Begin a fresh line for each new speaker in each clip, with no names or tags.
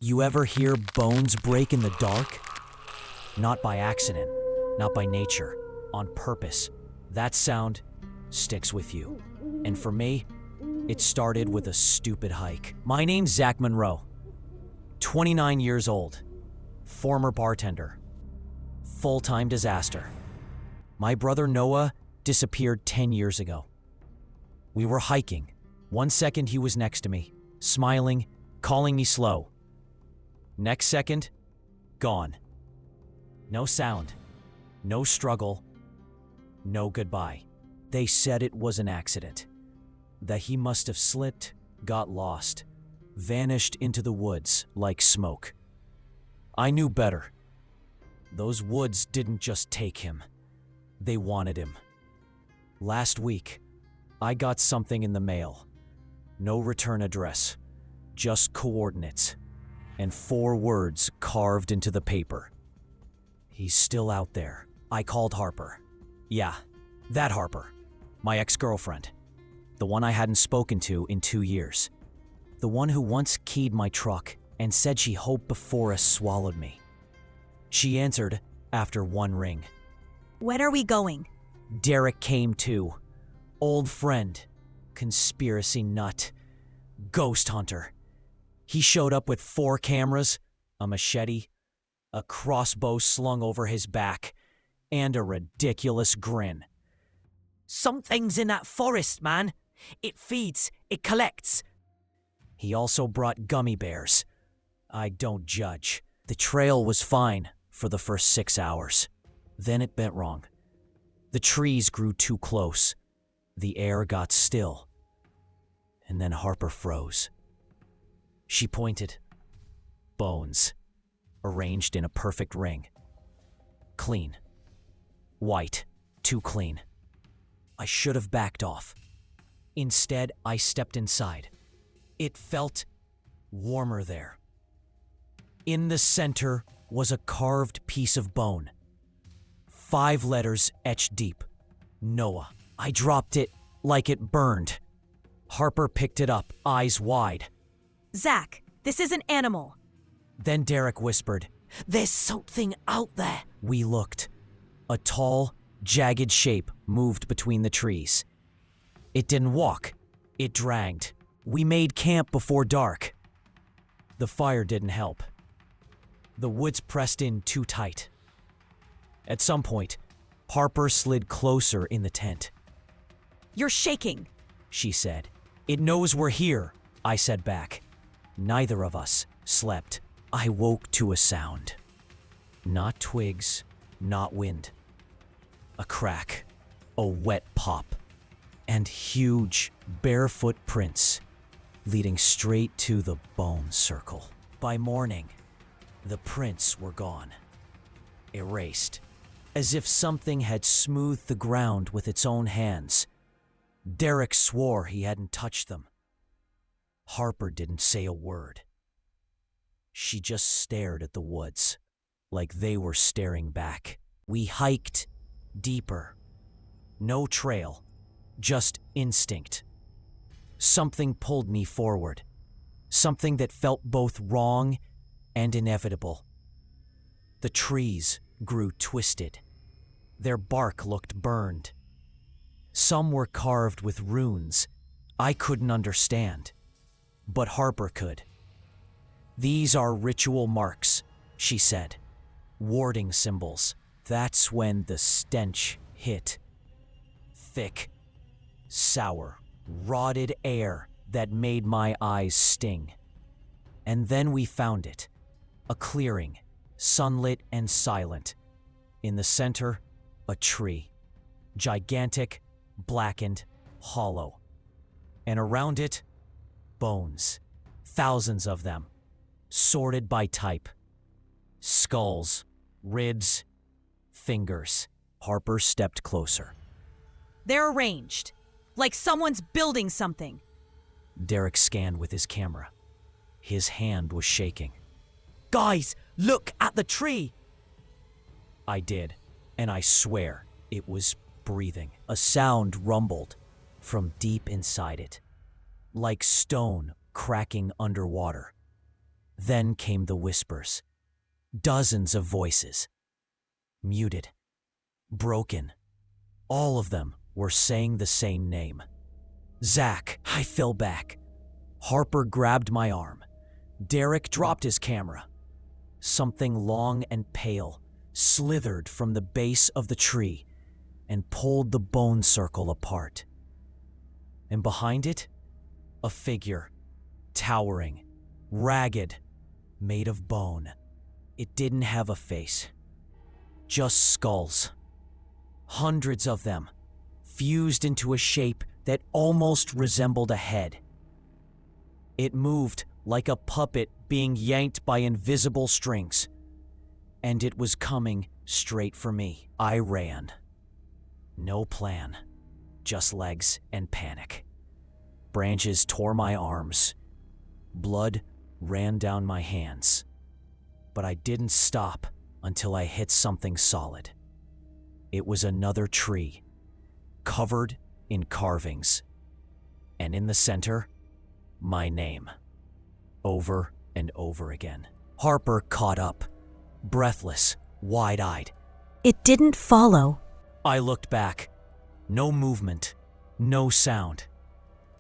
You ever hear bones break in the dark? Not by accident, not by nature, on purpose. That sound sticks with you. And for me, it started with a stupid hike. My name's Zack Monroe, 29 years old, former bartender, full-time disaster. My brother Noah disappeared 10 years ago. We were hiking. One second he was next to me, smiling, calling me slow. Next second, gone. No sound, no struggle, no goodbye. They said it was an accident, that he must have slipped, got lost, vanished into the woods like smoke. I knew better. Those woods didn't just take him, they wanted him. Last week, I got something in the mail. No return address, just coordinates, and 4 words carved into the paper. He's still out there. I called Harper. Yeah, that Harper. My ex-girlfriend. The one I hadn't spoken to in 2 years. The one who once keyed my truck and said she hoped Befora swallowed me. She answered after 1 ring.
When are we going?
Derek came too. Old friend. Conspiracy nut. Ghost hunter. He showed up with 4 cameras, a machete, a crossbow slung over his back, and a ridiculous grin.
Something's in that forest, man. It feeds, it collects.
He also brought gummy bears. I don't judge. The trail was fine for the first 6 hours. Then it went wrong. The trees grew too close. The air got still. And then Harper froze. She pointed. Bones, arranged in a perfect ring. Clean. White, too clean. I should have backed off. Instead, I stepped inside. It felt warmer there. In the center was a carved piece of bone. 5 letters etched deep. Noah. I dropped it like it burned. Harper picked it up, eyes wide.
Zack, this is an animal.
Then Derek whispered,
There's something out there.
We looked. A tall, jagged shape moved between the trees. It didn't walk. It dragged. We made camp before dark. The fire didn't help. The woods pressed in too tight. At some point, Harper slid closer in the tent.
You're shaking,
she said. It knows we're here, I said back. Neither of us slept. I woke to a sound. Not twigs, not wind. A crack, a wet pop, and huge, barefoot prints leading straight to the bone circle. By morning, the prints were gone, erased, as if something had smoothed the ground with its own hands. Derek swore he hadn't touched them. Harper didn't say a word. She just stared at the woods, like they were staring back. We hiked deeper. No trail, just instinct. Something pulled me forward. Something that felt both wrong and inevitable. The trees grew twisted. Their bark looked burned. Some were carved with runes I couldn't understand, but Harper could. These are ritual marks, she said. Warding symbols. That's when the stench hit. Thick, sour, rotted air that made my eyes sting. And then we found it. A clearing, sunlit and silent. In the center, a tree. Gigantic, blackened, hollow. And around it, bones. Thousands of them. Sorted by type. Skulls, ribs, fingers. Harper stepped closer.
They're arranged, like someone's building something.
Derek scanned with his camera. His hand was shaking.
Guys, look at the tree.
I did, and I swear it was breathing. A sound rumbled from deep inside it, like stone cracking underwater. Then came the whispers. Dozens of voices. Muted. Broken. All of them were saying the same name. Zack. I fell back. Harper grabbed my arm. Derek dropped his camera. Something long and pale slithered from the base of the tree and pulled the bone circle apart. And behind it, a figure, towering, ragged, made of bone. It didn't have a face, just skulls. Hundreds of them, fused into a shape that almost resembled a head. It moved like a puppet being yanked by invisible strings, and it was coming straight for me. I ran. No plan, just legs and panic. Branches tore my arms. Blood ran down my hands. But I didn't stop until I hit something solid. It was another tree, covered in carvings. And in the center, my name. Over and over again. Harper caught up, breathless, wide-eyed.
It didn't follow.
I looked back. No movement, no sound.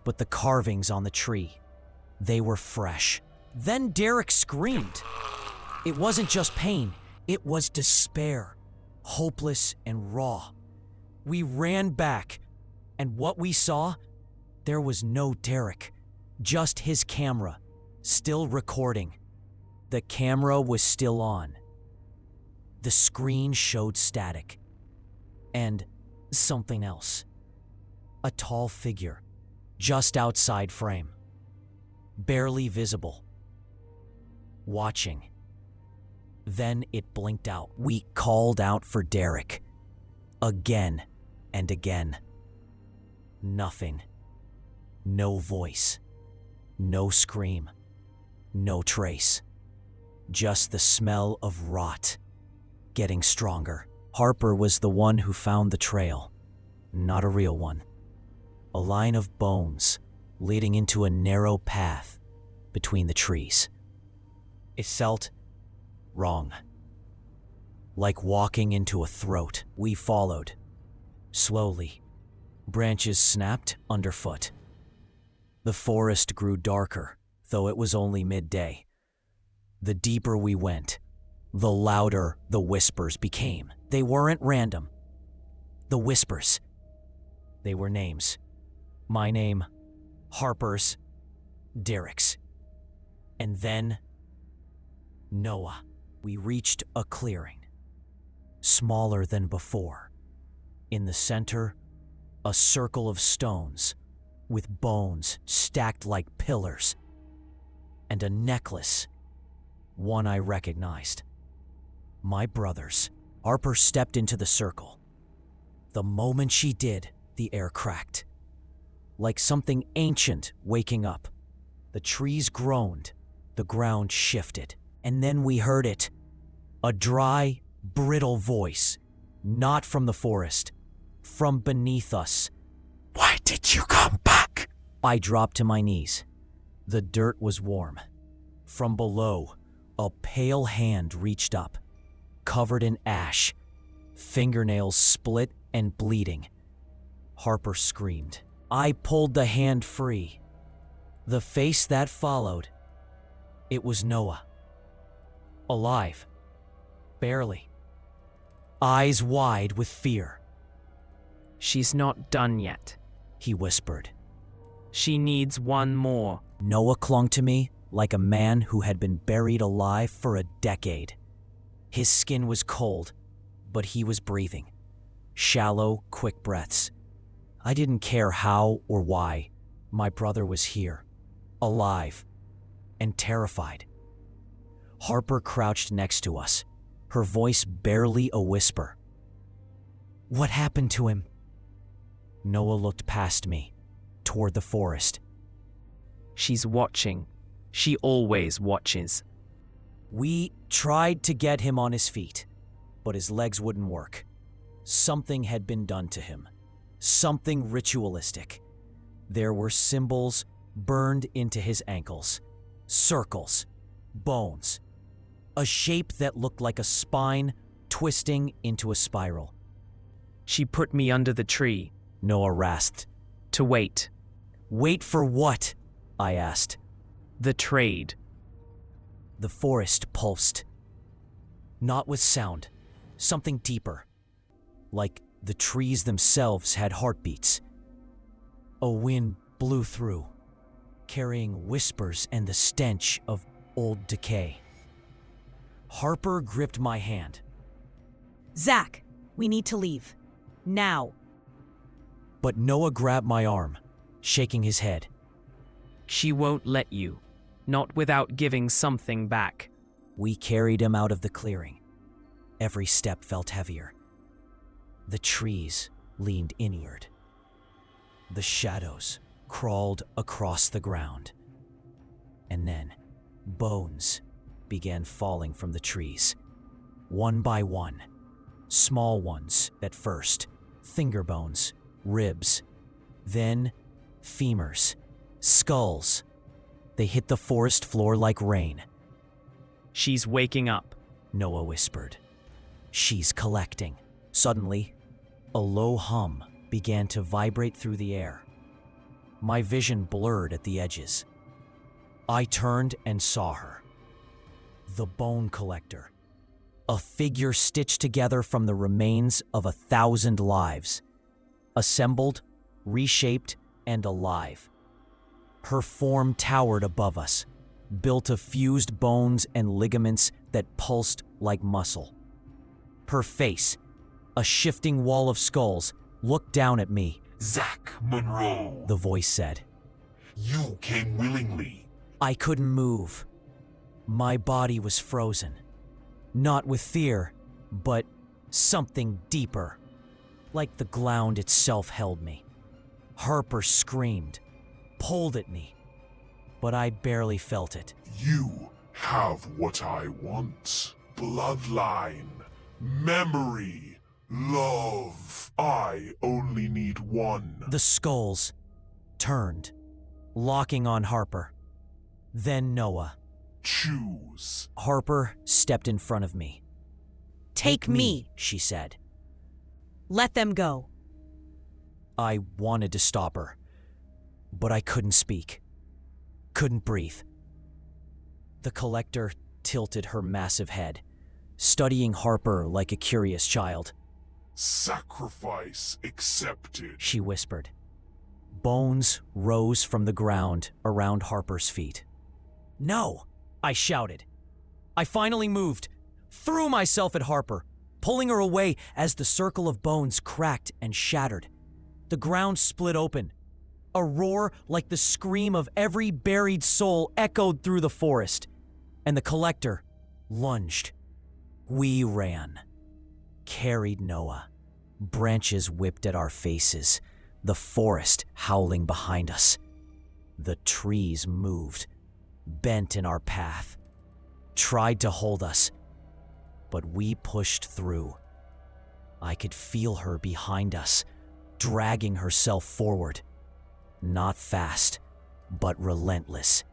But the carvings on the tree, they were fresh. Then Derek screamed. It wasn't just pain, it was despair, hopeless and raw. We ran back, and what we saw, there was no Derek, just his camera, still recording. The camera was still on. The screen showed static. And something else. A tall figure, just outside frame. Barely visible. Watching. Then it blinked out. We called out for Derek. Again and again. Nothing. No voice. No scream. No trace. Just the smell of rot. Getting stronger. Harper was the one who found the trail. Not a real one. A line of bones leading into a narrow path between the trees. It felt wrong. Like walking into a throat. We followed. Slowly. Branches snapped underfoot. The forest grew darker, though it was only midday. The deeper we went, the louder the whispers became. They weren't random. The whispers. They were names. My name, Harper's, Derek's. And then, Noah. We reached a clearing, smaller than before. In the center, a circle of stones with bones stacked like pillars, and a necklace, one I recognized. My brother's. Harper stepped into the circle. The moment she did, the air cracked. Like something ancient waking up. The trees groaned, the ground shifted, and then we heard it. A dry, brittle voice, not from the forest, from beneath us. Why did you come back? I dropped to my knees. The dirt was warm. From below, a pale hand reached up, covered in ash, fingernails split and bleeding. Harper screamed. I pulled the hand free. The face that followed, it was Noah. Alive. Barely. Eyes wide with fear.
She's not done yet,
He whispered.
she needs one more.
Noah clung to me like a man who had been buried alive for a decade. His skin was cold, but he was breathing. Shallow, quick breaths. I didn't care how or why. My brother was here, alive, and terrified. Harper crouched next to us, her voice barely a whisper. What happened to him? Noah looked past me, toward the forest.
She's watching. She always watches.
We tried to get him on his feet, but his legs wouldn't work. Something had been done to him. Something ritualistic. There were symbols burned into his ankles. Circles. Bones. A shape that looked like a spine twisting into a spiral.
She put me under the tree
Noah rasped.
to wait.
Wait for what? I asked.
The trade.
The forest pulsed. Not with sound, something deeper. Like the trees themselves had heartbeats. A wind blew through, carrying whispers and the stench of old decay. Harper gripped my hand.
Zack, we need to leave. Now.
But Noah grabbed my arm, shaking his head.
She won't let you, not without giving something back.
We carried him out of the clearing. Every step felt heavier. The trees leaned inward. The shadows crawled across the ground. And then, bones began falling from the trees. One by one. Small ones at first. Finger bones, ribs. Then, femurs, skulls. They hit the forest floor like rain.
She's waking up.
Noah whispered. She's collecting. Suddenly, a low hum began to vibrate through the air. My vision blurred at the edges. I turned and saw her. The bone collector. A figure stitched together from the remains of 1,000 lives. Assembled, reshaped, and alive. Her form towered above us, built of fused bones and ligaments that pulsed like muscle. Her face, a shifting wall of skulls, looked down at me.
Zack Monroe,
The voice said.
you came willingly.
I couldn't move. My body was frozen. Not with fear, but something deeper. Like the ground itself held me. Harper screamed, pulled at me, but I barely felt it.
You have what I want. Bloodline, memory, love. I only need one.
The skulls turned, locking on Harper. Then Noah.
Choose.
Harper stepped in front of me.
Take me.
She said.
Let them go.
I wanted to stop her, but I couldn't speak. Couldn't breathe. The collector tilted her massive head, studying Harper like a curious child.
Sacrifice accepted.
She whispered. Bones rose from the ground around Harper's feet. No, I shouted. I finally moved, threw myself at Harper, pulling her away as the circle of bones cracked and shattered. The ground split open. A roar like the scream of every buried soul echoed through the forest, and the collector lunged. We ran, carried Noah. Branches whipped at our faces, the forest howling behind us. The trees moved, bent in our path, tried to hold us, but we pushed through. I could feel her behind us, dragging herself forward. Not fast, but relentless.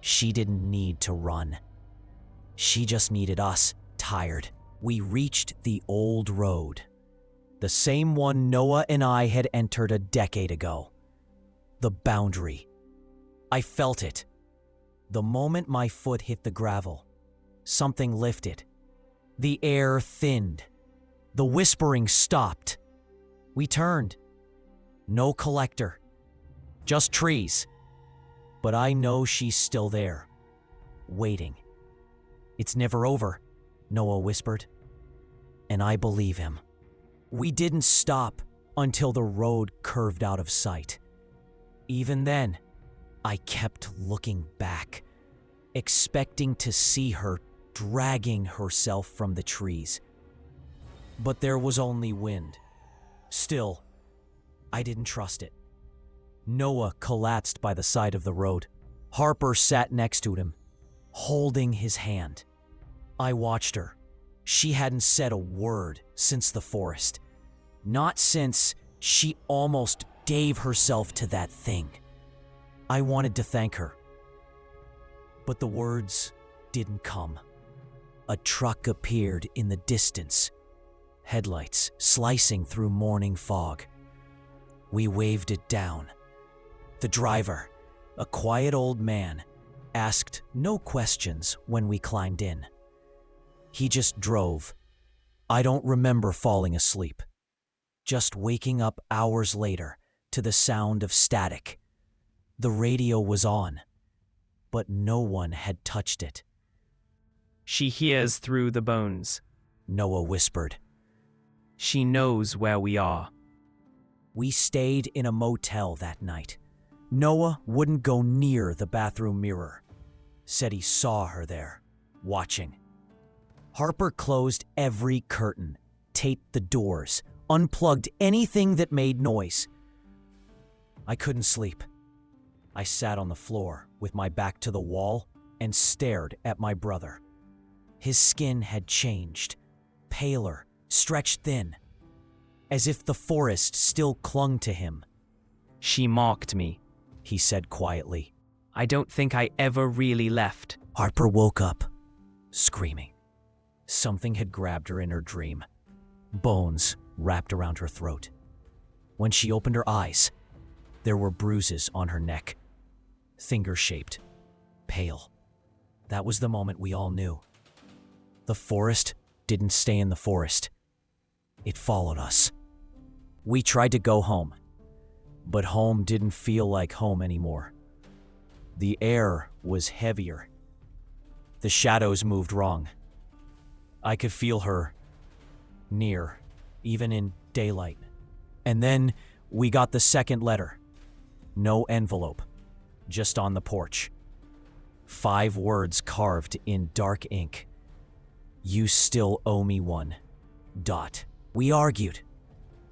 She didn't need to run. She just needed us, tired. We reached the old road. The same one Noah and I had entered a decade ago. The boundary. I felt it. The moment my foot hit the gravel, something lifted. The air thinned. The whispering stopped. We turned. No collector. Just trees. But I know she's still there, waiting. It's never over, Noah whispered. And I believe him. We didn't stop until the road curved out of sight. Even then, I kept looking back, expecting to see her dragging herself from the trees. But there was only wind. Still, I didn't trust it. Noah collapsed by the side of the road. Harper sat next to him, holding his hand. I watched her. She hadn't said a word since the forest. Not since she almost gave herself to that thing. I wanted to thank her, but the words didn't come. A truck appeared in the distance, headlights slicing through morning fog. We waved it down. The driver, a quiet old man, asked no questions when we climbed in. He just drove. I don't remember falling asleep, just waking up hours later to the sound of static. The radio was on, but no one had touched it.
She hears through the bones.
Noah whispered.
She knows where we are.
We stayed in a motel that night. Noah wouldn't go near the bathroom mirror. Said he saw her there, watching. Harper closed every curtain, taped the doors, unplugged anything that made noise. I couldn't sleep. I sat on the floor with my back to the wall and stared at my brother. His skin had changed, paler, stretched thin, as if the forest still clung to him.
She mocked me,
he said quietly.
I don't think I ever really left.
Harper woke up, screaming. Something had grabbed her in her dream. Bones wrapped around her throat. When she opened her eyes, there were bruises on her neck, finger-shaped, pale. That was the moment we all knew. The forest didn't stay in the forest. It followed us. We tried to go home, but home didn't feel like home anymore. The air was heavier. The shadows moved wrong. I could feel her near, even in daylight. And then we got the second letter. No envelope, just on the porch. 5 words carved in dark ink. You still owe me one. ... We argued.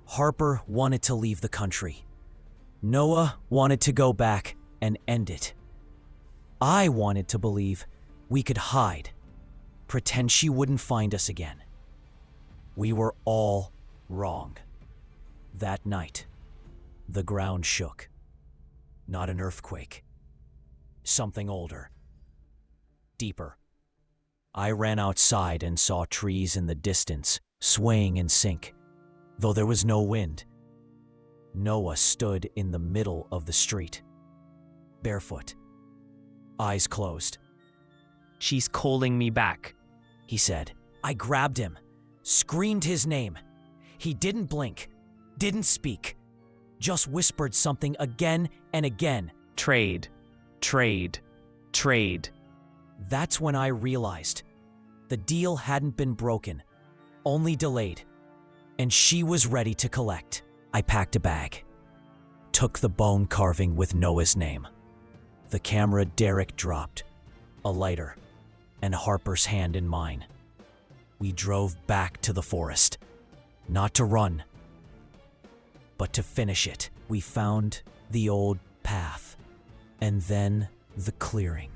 Harper wanted to leave the country. Noah wanted to go back and end it. I wanted to believe we could hide, pretend she wouldn't find us again. We were all wrong. That night, the ground shook. Not an earthquake. Something older. Deeper. I ran outside and saw trees in the distance, swaying in sync, though there was no wind. Noah stood in the middle of the street, barefoot, eyes closed.
She's calling me back,
he said. I grabbed him, screamed his name. He didn't blink, didn't speak, just whispered something again and again.
Trade, trade, trade.
That's when I realized the deal hadn't been broken, only delayed, and she was ready to collect. I packed a bag, took the bone carving with Noah's name. The camera Derek dropped, a lighter, and Harper's hand in mine. We drove back to the forest, not to run, but to finish it. We found the old path, and then the clearing.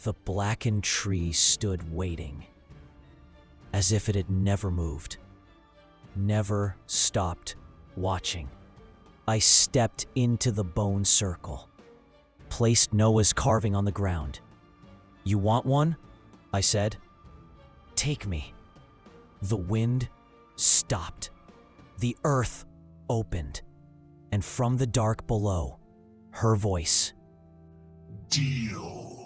The blackened tree stood waiting, as if it had never moved, never stopped watching. I stepped into the bone circle, placed Noah's carving on the ground. You want one? I said. Take me. The wind stopped. The earth opened, and from the dark below, her voice.
Deal.